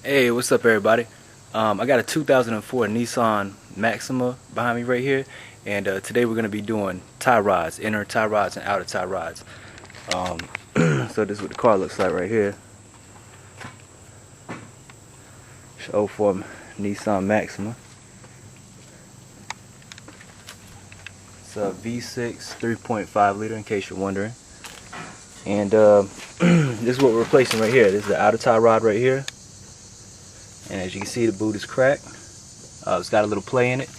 Hey, what's up everybody? I got a 2004 Nissan Maxima behind me right here, and today we're going to be doing tie rods, inner tie rods and outer tie rods. Um, so this is what the car looks like right here. It's 04 Nissan Maxima. It's a V6 3.5 liter in case you're wondering. And this is what we're replacing right here. This is the outer tie rod right here. And as you can see, the boot is cracked. It's got a little play in it.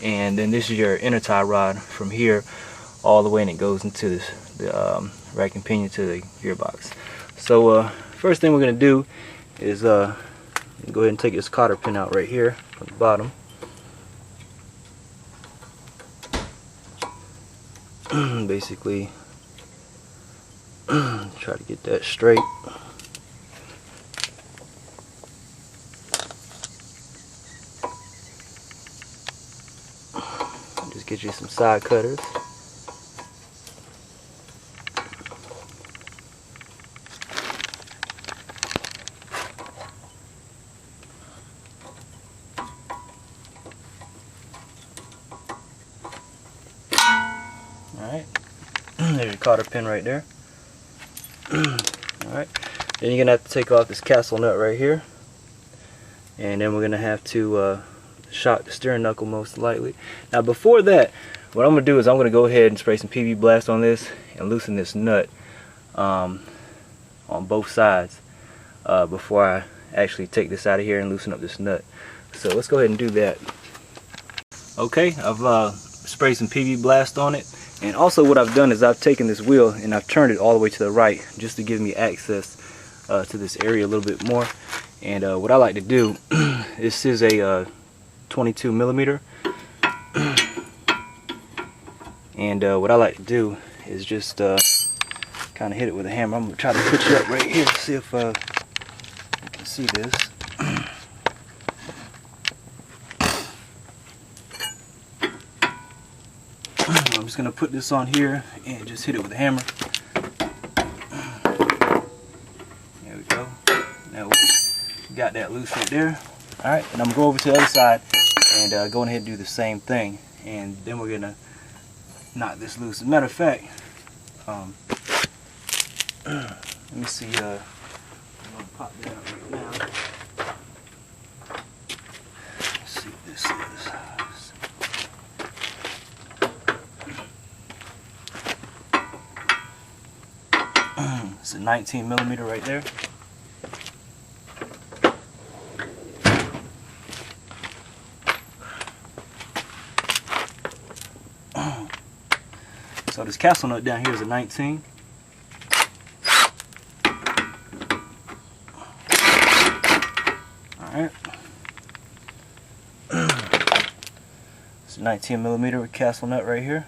And then this is your inner tie rod from here all the way, and it goes into the rack and pinion to the gearbox. So first thing we're going to do is go ahead and take this cotter pin out right here from the bottom. Basically try to get that straight. Just get you some side cutters. Alright, there's your cotter pin right there. Alright, then you're going to have to take off this castle nut right here. And then we're going to have to shock the steering knuckle most likely. Now before that, what I'm going to do is I'm going to go ahead and spray some PV Blast on this and loosen this nut on both sides before I actually take this out of here and loosen up this nut. So let's go ahead and do that. Okay, I've sprayed some PV Blast on it, and also what I've done is I've taken this wheel and I've turned it all the way to the right just to give me access to this area a little bit more. And what I like to do, this is a 22 millimeter, and what I like to do is just kind of hit it with a hammer. I'm going to try to put you up right here to see if you can see this. I'm just going to put this on here and just hit it with a hammer. There we go. Now we got that loose right there. Alright, and I'm going to go over to the other side and go ahead and do the same thing. And then we're going to knock this loose. As a matter of fact, let me see. I'm going to pop that out right now. Let's see what this is. It's a 19 millimeter right there. So this castle nut down here is a 19. Alright. It's a 19 millimeter castle nut right here.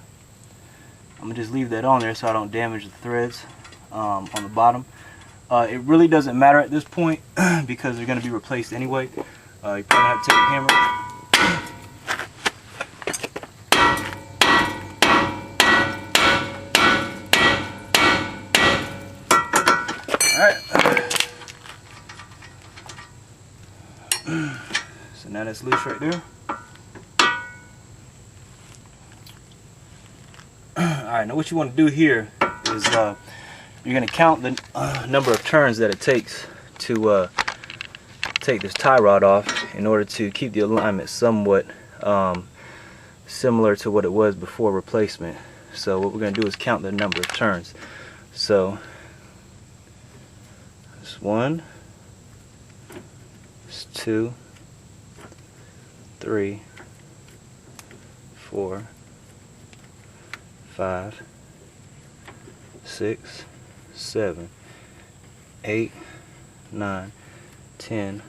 I'm going to just leave that on there so I don't damage the threads on the bottom. It really doesn't matter at this point because they're going to be replaced anyway. You probably have to take a hammer. Alright. So now that's loose right there. Alright, now what you want to do here is you're going to count the number of turns that it takes to take this tie rod off in order to keep the alignment somewhat similar to what it was before replacement. So what we're going to do is count the number of turns. So it's 1, it's 2, 3, 4, 5, 6, 7, 8, 9, 10,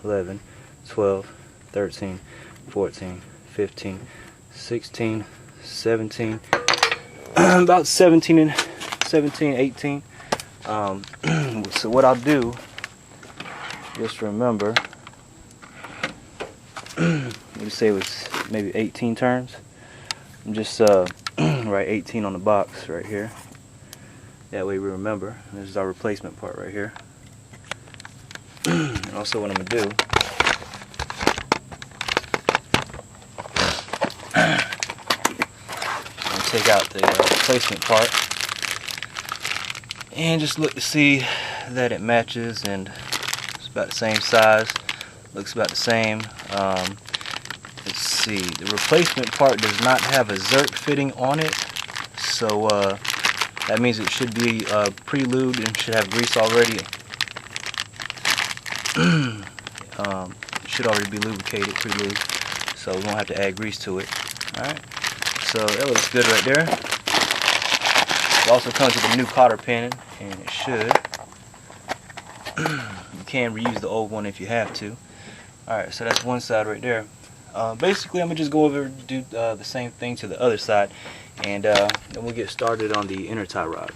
11, 12, 13, 14, 15, 16, 17, about 17, 18. So what I'll do, just remember, let me say it was maybe 18 turns. I'm just write 18 on the box right here. That way we remember. This is our replacement part right here. Also, what I'm gonna do, I'm gonna take out the replacement part and just look to see that it matches and it's about the same size. Looks about the same. Let's see. The replacement part does not have a zerk fitting on it, so that means it should be pre-lubed and should have grease already. It should already be lubricated, pre-lubed, so we won't have to add grease to it. Alright, so that looks good right there. It also comes with a new cotter pin, and it should. You can reuse the old one if you have to. Alright, so that's one side right there. Basically, I'm going to just go over and do the same thing to the other side, and then we'll get started on the inner tie rod.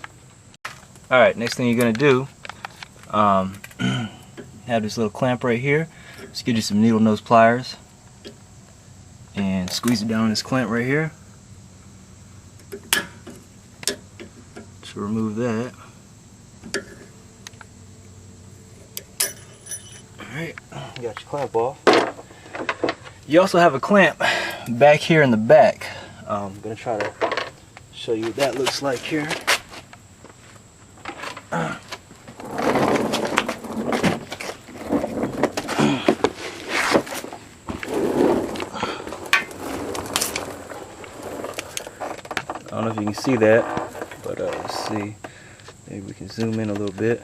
Alright, next thing you're going to do, have this little clamp right here. Just get you some needle nose pliers and squeeze it down on this clamp right here to remove that. Alright, you got your clamp off. You also have a clamp back here in the back. I'm going to try to show you what that looks like here. I don't know if you can see that, but let's see. Maybe we can zoom in a little bit.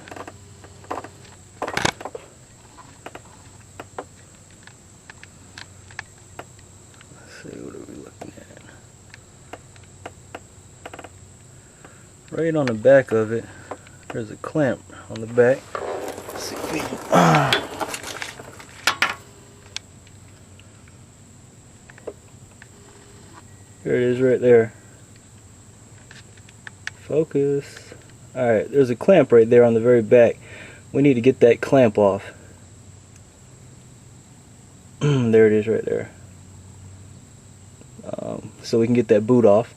Let's see, what are we looking at? Right on the back of it, there's a clamp on the back. Let's see if we can, There it is right there. Focus. Alright, there's a clamp right there on the very back. We need to get that clamp off. There it is right there. So we can get that boot off,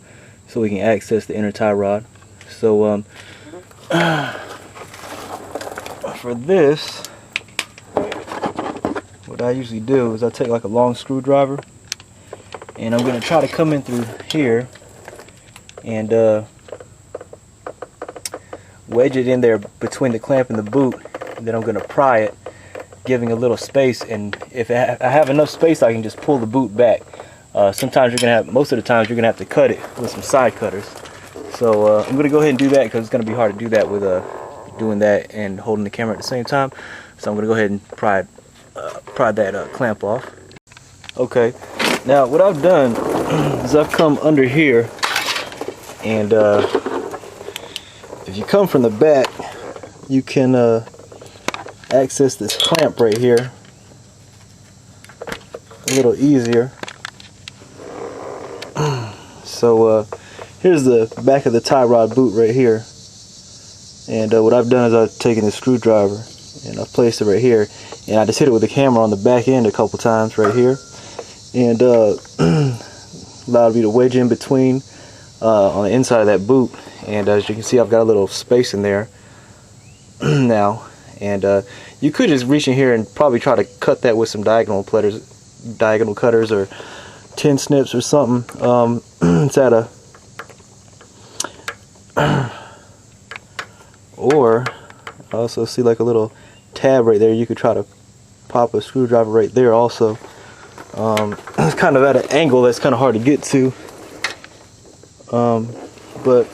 so we can access the inner tie rod. So for this, what I usually do is I take like a long screwdriver, and I'm going to try to come in through here and wedge it in there between the clamp and the boot, and then I'm going to pry it, giving a little space, and if I have enough space I can just pull the boot back. Sometimes you're going to have, most of the times you're going to have to cut it with some side cutters. So I'm going to go ahead and do that because it's going to be hard to do that with doing that and holding the camera at the same time. So I'm going to go ahead and pry that clamp off. Okay, now what I've done is I've come under here, and if you come from the back, you can access this clamp right here a little easier. So here's the back of the tie rod boot right here, and what I've done is I've taken a screwdriver and I've placed it right here, and I just hit it with the camera on the back end a couple times right here, and allowed me to wedge in between on the inside of that boot. And as you can see, I've got a little space in there now, and you could just reach in here and probably try to cut that with some diagonal cutters or tin snips or something. It's at a or I also see like a little tab right there. You could try to pop a screwdriver right there also. It's kind of at an angle that's kind of hard to get to, but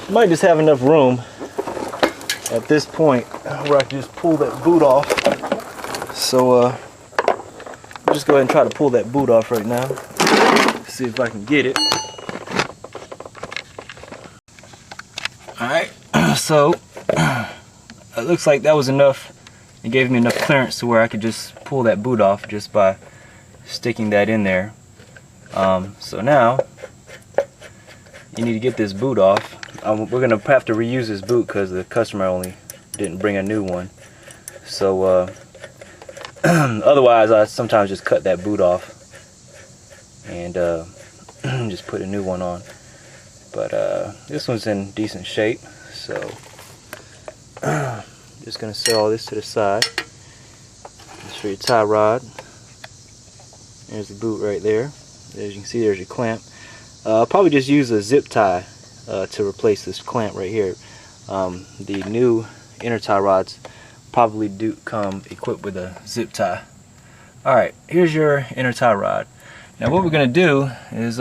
you might just have enough room at this point where I can just pull that boot off. So I'll just go ahead and try to pull that boot off right now. See if I can get it. Alright, so it looks like that was enough. It gave me enough clearance to where I could just pull that boot off just by sticking that in there. So now you need to get this boot off. We're gonna have to reuse this boot because the customer only didn't bring a new one. So otherwise I sometimes just cut that boot off and just put a new one on. But this one's in decent shape, so just gonna set all this to the side. for your tie rod. There's the boot right there. As you can see, there's your clamp. I'll probably just use a zip tie to replace this clamp right here. The new inner tie rods probably do come equipped with a zip tie. Alright, here's your inner tie rod. Now what we're going to do is,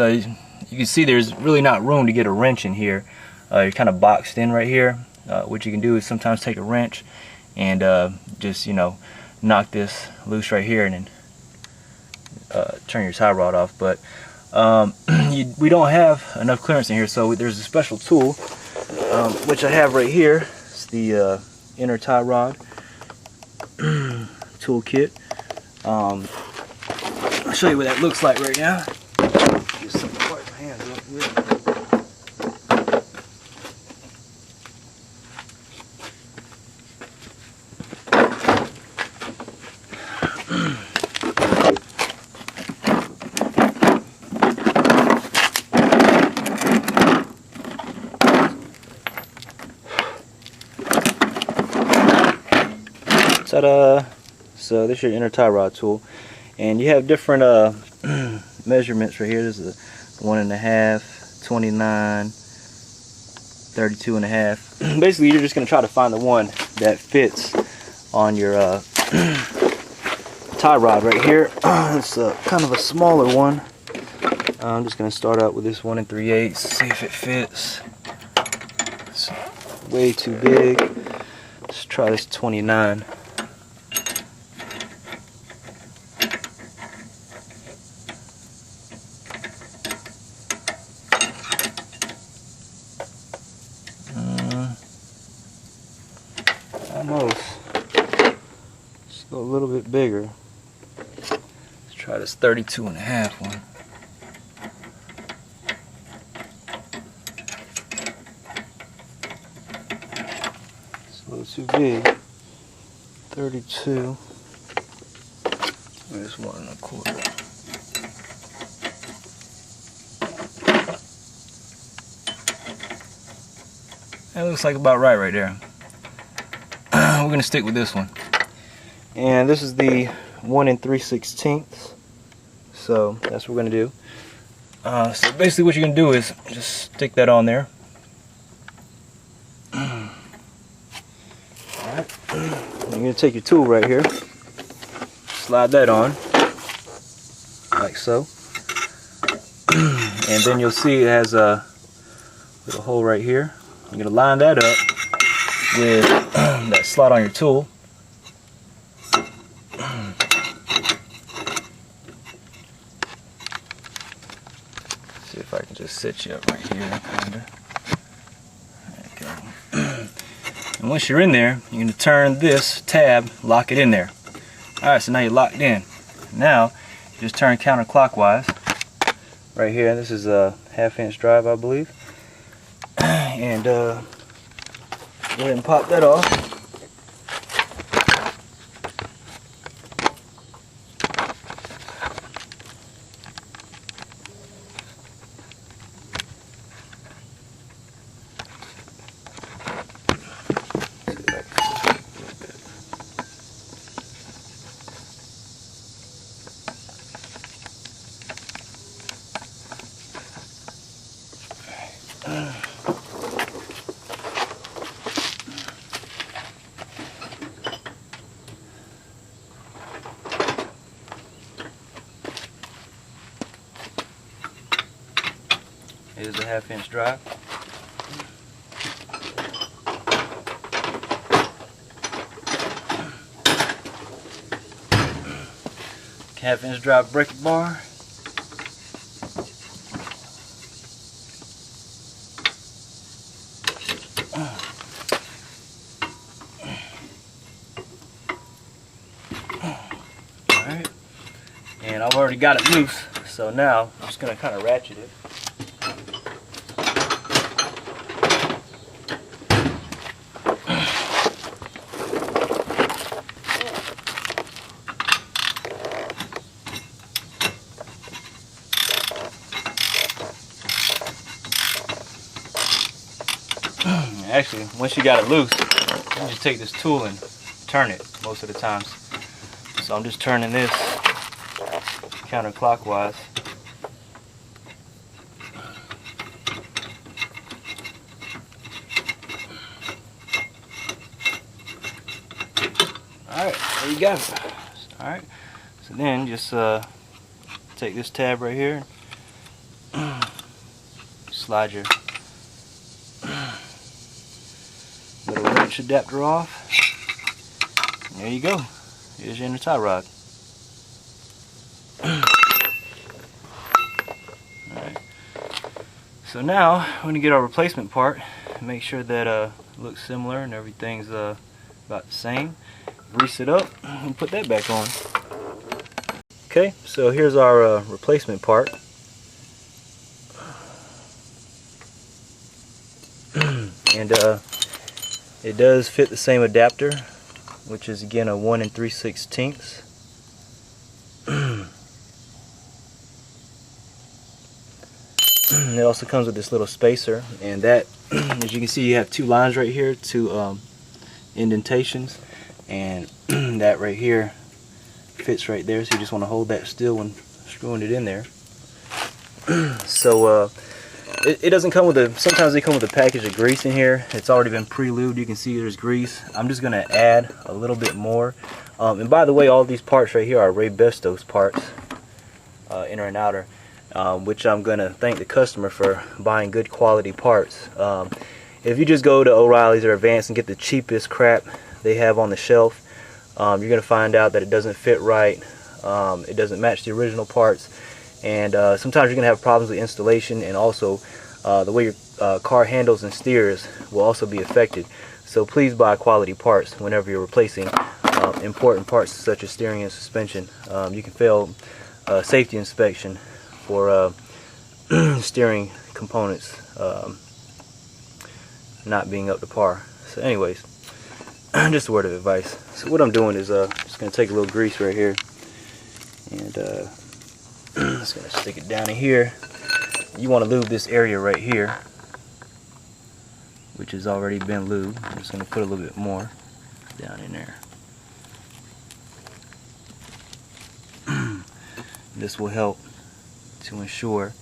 you can see there's really not room to get a wrench in here. You're kind of boxed in right here. What you can do is sometimes take a wrench and just, you know, knock this loose right here and then turn your tie rod off. But we don't have enough clearance in here, so there's a special tool which I have right here. It's the inner tie rod toolkit. I'll show you what that looks like right now. Get some part of my hands up here. Ta-da! So this is your inner tie rod tool, and you have different measurements right here. This is a 1.5, 29, 32.5. Basically, you're just going to try to find the one that fits on your tie rod right here. It's kind of a smaller one. I'm just going to start out with this 1 3/8, see if it fits. It's way too big. Let's try this 29. Almost. Let's go a little bit bigger. Let's try this 32.5 one. It's a little too big. 32. There's 1 1/4. That looks like about right there. We're going to stick with this one. And this is the 1 3/16. So that's what we're going to do. So basically what you're going to do is just stick that on there. Alright. You're going to take your tool right here. Slide that on. Like so. And then you'll see it has a little hole right here. You're going to line that up with that slot on your tool. See if I can just sit you up right here, kinda. There you go. And once you're in there, you're going to turn this tab, lock it in there. Alright, so now you're locked in. Now, you just turn counterclockwise. Right here, this is a 1/2 inch drive, I believe. And go ahead and pop that off. Here's a 1/2 inch drive. Half inch drive bracket bar. Alright. And I've already got it loose, so now I'm just going to kind of ratchet it. Actually, once you got it loose, you just take this tool and turn it most of the times. So I'm just turning this counterclockwise. Alright, there you go. Alright, so then just take this tab right here, slide your little wrench adapter off, and there you go. Here's your inner tie rod. Alright, so now we're going to get our replacement part, make sure that it looks similar and everything's about the same. Grease it up and put that back on. Okay, so here's our replacement part. And it does fit the same adapter, which is again a 1 3/16. It also comes with this little spacer, and that, as you can see, you have two lines right here, two indentations, and that right here fits right there, so you just want to hold that still when screwing it in there. So it doesn't come with a, sometimes they come with a package of grease in here. It's already been pre-lubed. You can see there's grease. I'm just going to add a little bit more. And by the way, all these parts right here are Ray Bestos parts, inner and outer, which I'm going to thank the customer for buying good quality parts. If you just go to O'Reilly's or Advance and get the cheapest crap they have on the shelf, you're going to find out that it doesn't fit right, it doesn't match the original parts, and sometimes you're going to have problems with installation, and also the way your car handles and steers will also be affected. So please buy quality parts whenever you're replacing important parts such as steering and suspension. You can fail safety inspection for steering components not being up to par. So anyways, just a word of advice. So what I'm doing is just going to take a little grease right here, and just going to stick it down in here. You want to lube this area right here, which has already been lubed. I'm just going to put a little bit more down in there. This will help to ensure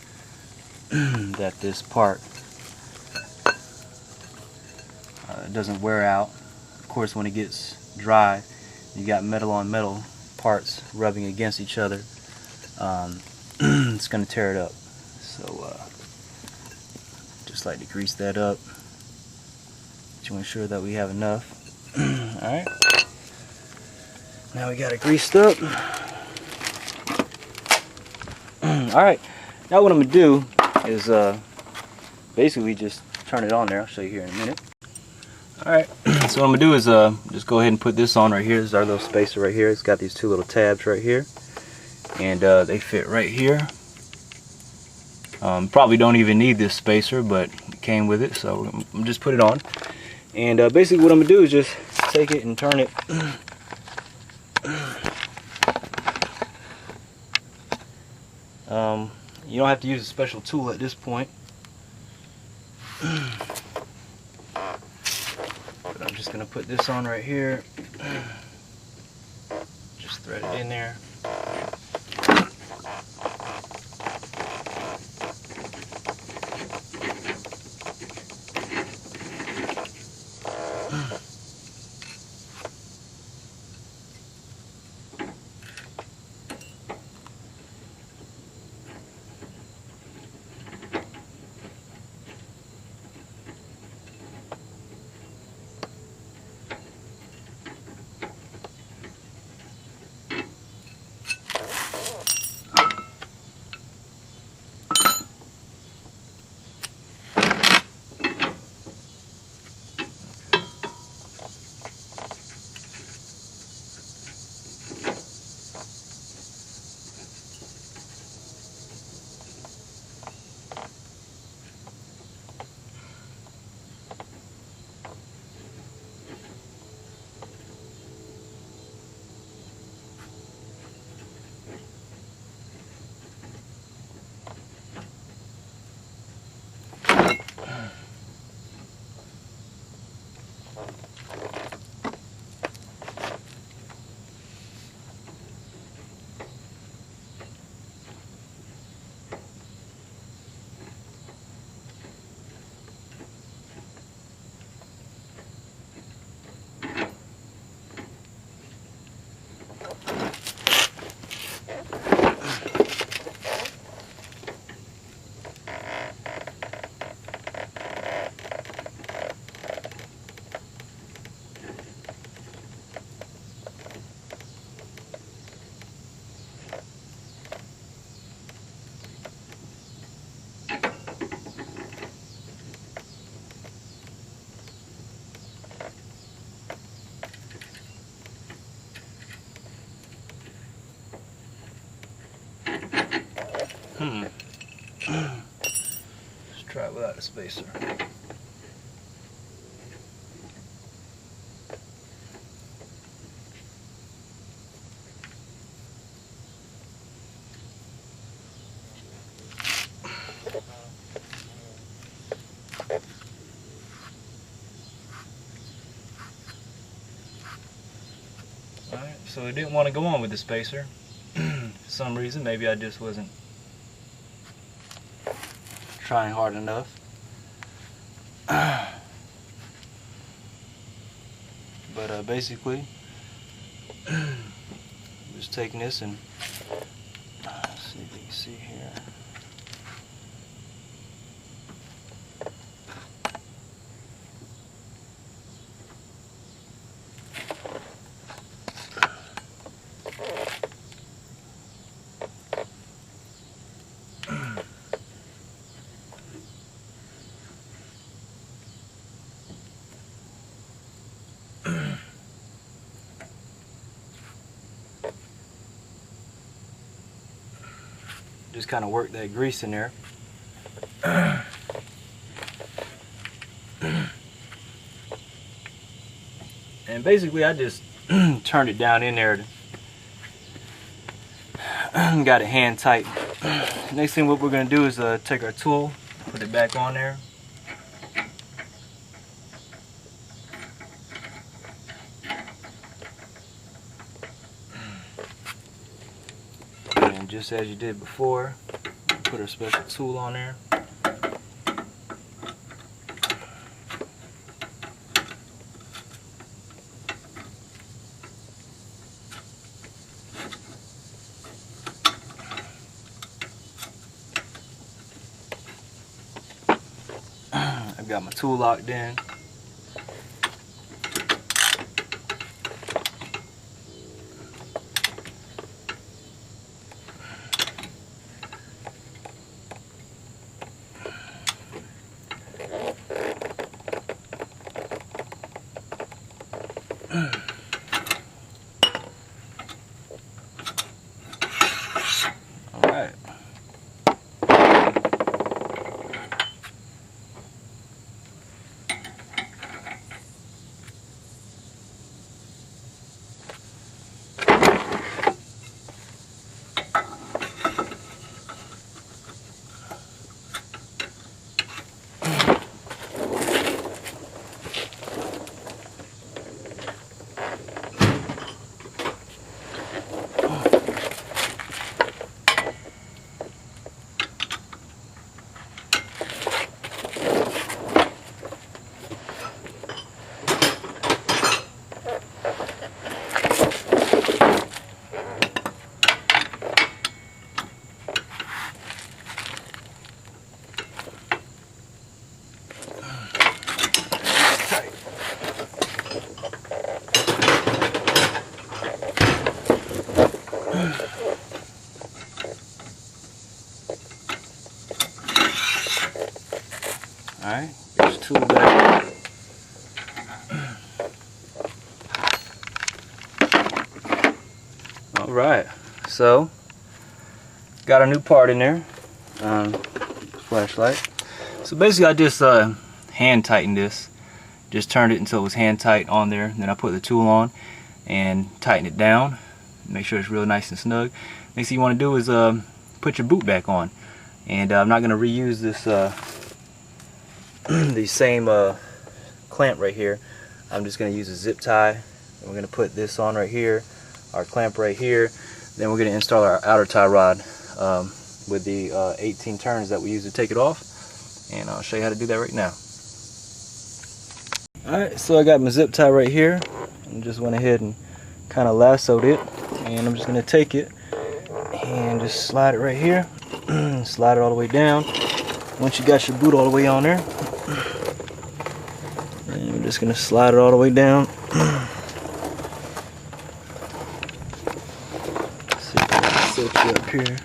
that this part doesn't wear out. Of course, when it gets dry, you got metal on metal parts rubbing against each other. It's going to tear it up. So just like to grease that up to ensure that we have enough. Alright, now we got it greased up. Alright, now what I'm going to do is basically just turn it on there. I'll show you here in a minute. Alright, so what I'm going to do is just go ahead and put this on right here. This is our little spacer right here. It's got these two little tabs right here, and they fit right here. Probably don't even need this spacer, but it came with it, so I'm just put it on. And basically what I'm going to do is just take it and turn it. You don't have to use a special tool at this point. But I'm just going to put this on right here. Just thread it in there. Let's try it without a spacer. Alright, so it didn't want to go on with the spacer. For some reason, maybe I just wasn't trying hard enough. But basically, just taking this and see if you can see here. Just kind of work that grease in there. And basically I just turned it down in there. Got it hand tight. Next thing what we're going to do is take our tool, put it back on there. And just as you did before, put our special tool on there. I've got my tool locked in. All right. Alright, there's tool back. Alright, so got a new part in there. Flashlight. So basically I just hand tightened this. Just turned it until it was hand tight on there. Then I put the tool on and tighten it down. Make sure it's real nice and snug. Next thing you want to do is put your boot back on. And I'm not going to reuse this the same clamp right here. I'm just going to use a zip tie. And we're going to put this on right here, our clamp right here. Then we're going to install our outer tie rod with the 18 turns that we use to take it off. And I'll show you how to do that right now. Alright, so I got my zip tie right here. And just went ahead and kind of lassoed it. And I'm just going to take it and just slide it right here. Slide it all the way down. Once you got your boot all the way on there, and I'm just going to slide it all the way down. See if I can set you up here.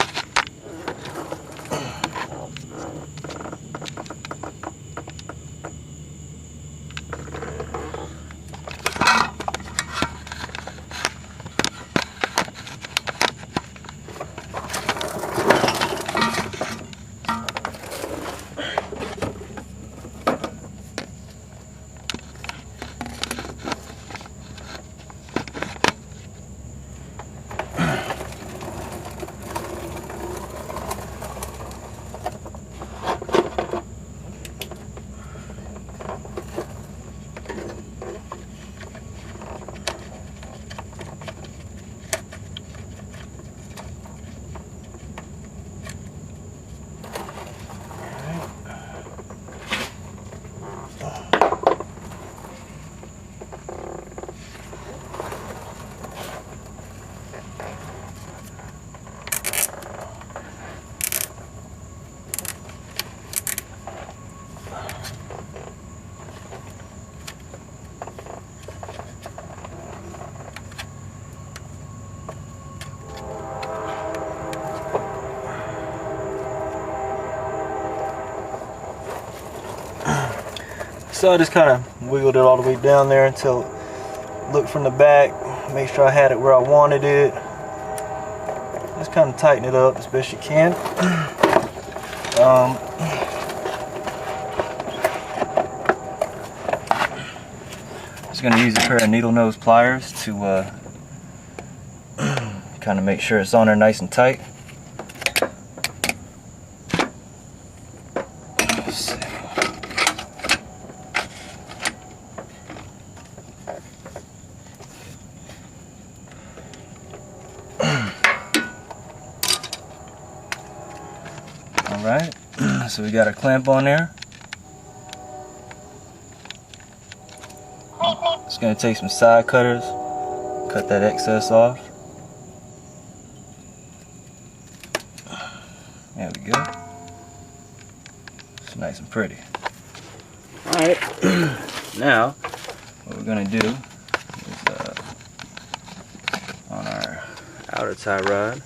So I just kind of wiggled it all the way down there until it looked from the back, make sure I had it where I wanted it. Just kind of tighten it up as best you can. Just going to use a pair of needle nose pliers to kind of make sure it's on there nice and tight. Alright, so we got our clamp on there. Just going to take some side cutters, cut that excess off. There we go. It's nice and pretty. Alright, now what we're going to do is on our outer tie rod,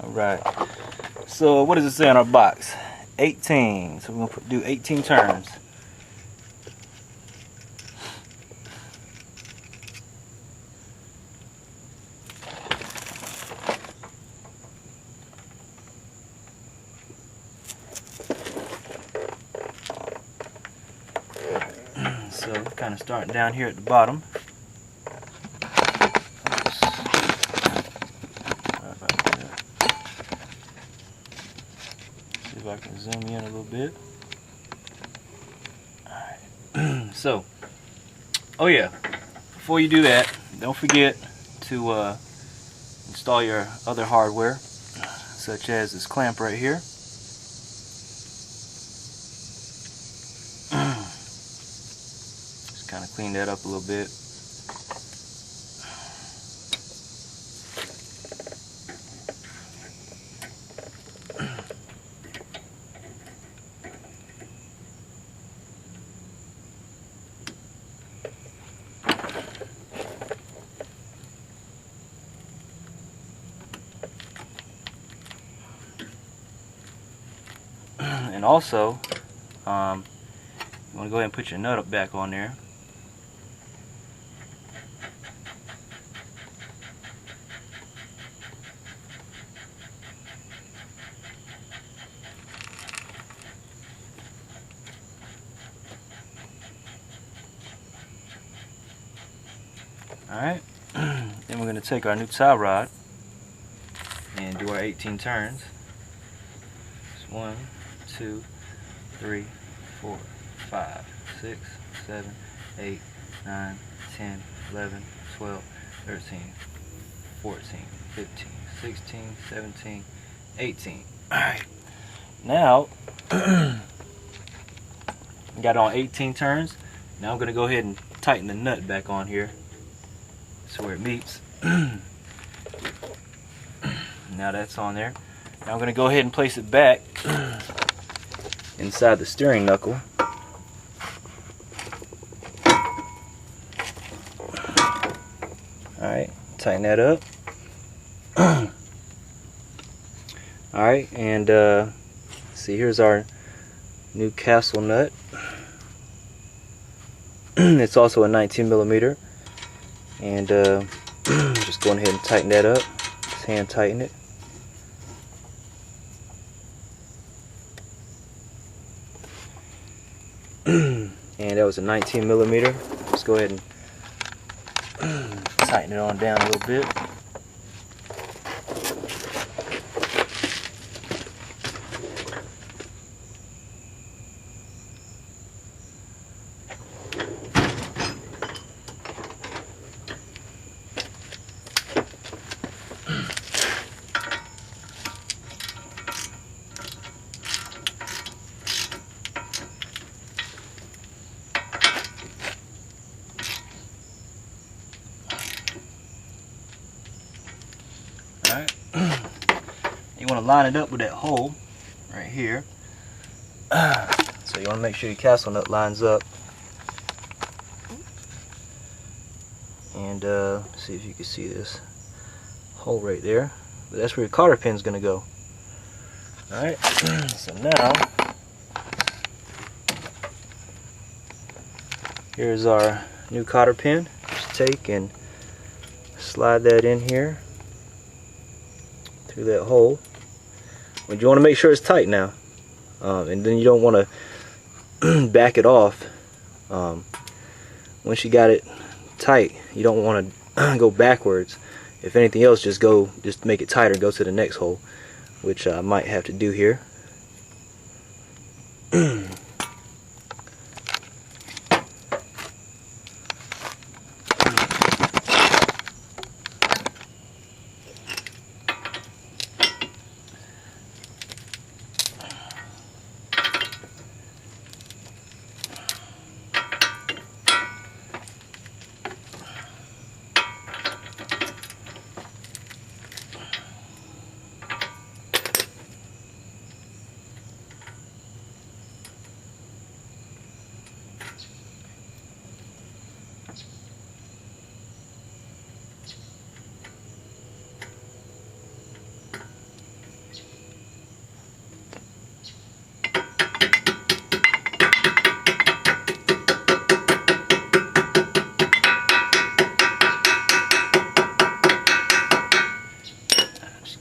right. So what does it say on our box? 18. So we're going to do 18 turns. So kind of starting down here at the bottom. If I can zoom in a little bit. Alright. So, oh yeah, before you do that, don't forget to install your other hardware, such as this clamp right here. Just kind of clean that up a little bit. And also, you want to go ahead and put your nut back on there. Alright, then we're going to take our new tie rod and do our 18 turns. It's 1, 2, 3, 4, 5, 6, 7, 8, 9, 10, 11, 12, 13, 14, 15, 16, 17, 18. Alright, now got on 18 turns. Now I'm going to go ahead and tighten the nut back on here. That's where it meets. Now that's on there. Now I'm going to go ahead and place it back inside the steering knuckle. Alright, tighten that up. Alright, and see, here's our new castle nut. It's also a 19mm. And just going ahead and tighten that up. Just hand tighten it. And that was a 19mm. Just go ahead and tighten it on down a little bit. Alright. You want to line it up with that hole right here. So you want to make sure your castle nut lines up. And see if you can see this hole right there. But that's where your cotter pin is going to go. Alright, so now here's our new cotter pin. Just take and slide that in here through that hole. But you want to make sure it's tight now, and then you don't want to back it off. Once you got it tight, you don't want to go backwards. If anything else, just make it tighter. Go to the next hole, which I might have to do here.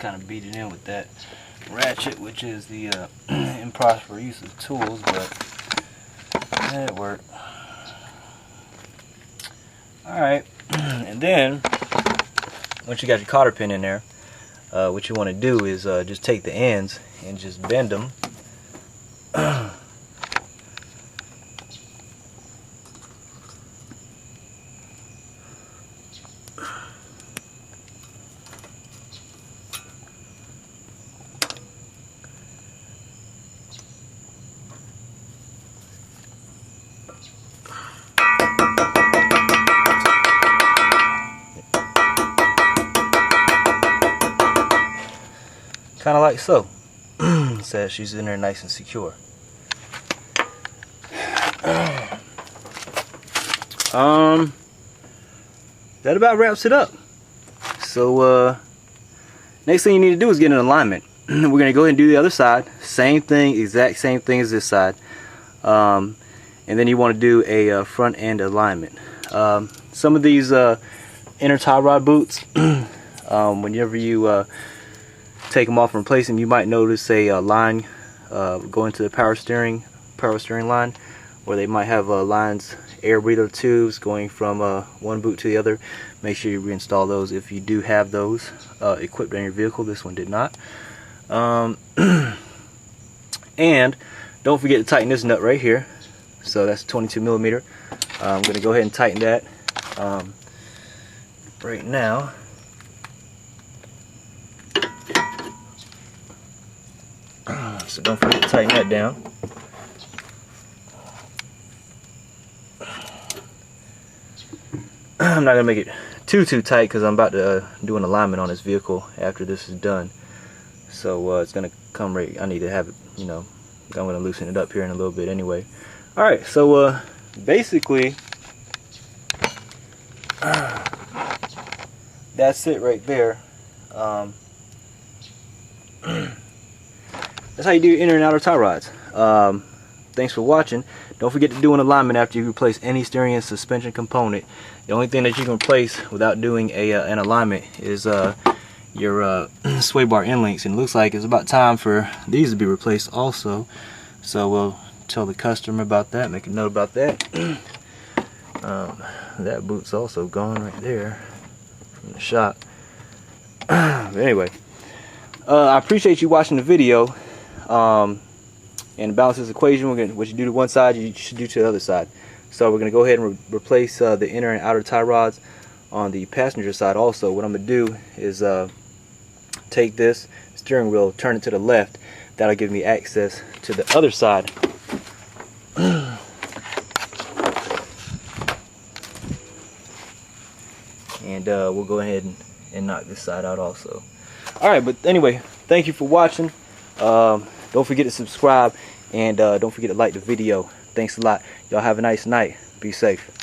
Kind of beat it in with that ratchet, which is the improper use of tools, but it worked. Alright, and then once you got your cotter pin in there, what you want to do is just take the ends and just bend them. Kind of like so. So she's in there nice and secure. That about wraps it up. So next thing you need to do is get an alignment. We're gonna go ahead and do the other side. Same thing, exact same thing as this side. And then you want to do a front end alignment. Some of these inner tie rod boots, whenever you take them off and replace them, you might notice a line going to the power steering line, where they might have lines, air breather tubes going from one boot to the other. Make sure you reinstall those if you do have those equipped on your vehicle. This one did not. And don't forget to tighten this nut right here. So that's 22 millimeter. I'm going to go ahead and tighten that right now. So don't forget to tighten that down. I'm not going to make it too tight because I'm about to do an alignment on this vehicle after this is done. So it's going to come right, I need to have it, you know, I'm going to loosen it up here in a little bit anyway. Alright, so basically that's it right there. That's how you do inner and outer tie rods. Thanks for watching. Don't forget to do an alignment after you replace any steering and suspension component. The only thing that you can replace without doing an alignment is your sway bar end links, and it looks like it's about time for these to be replaced also. So we'll tell the customer about that, make a note about that. That boot's also gone right there from the shop. But anyway, I appreciate you watching the video. And to balance this equation, what you do to one side, you should do to the other side. So we're going to go ahead and replace the inner and outer tie rods on the passenger side also. What I'm going to do is take this steering wheel, turn it to the left. That'll give me access to the other side. And we'll go ahead and knock this side out also. Alright, but anyway, thank you for watching. Don't forget to subscribe, and don't forget to like the video. Thanks a lot. Y'all have a nice night. Be safe.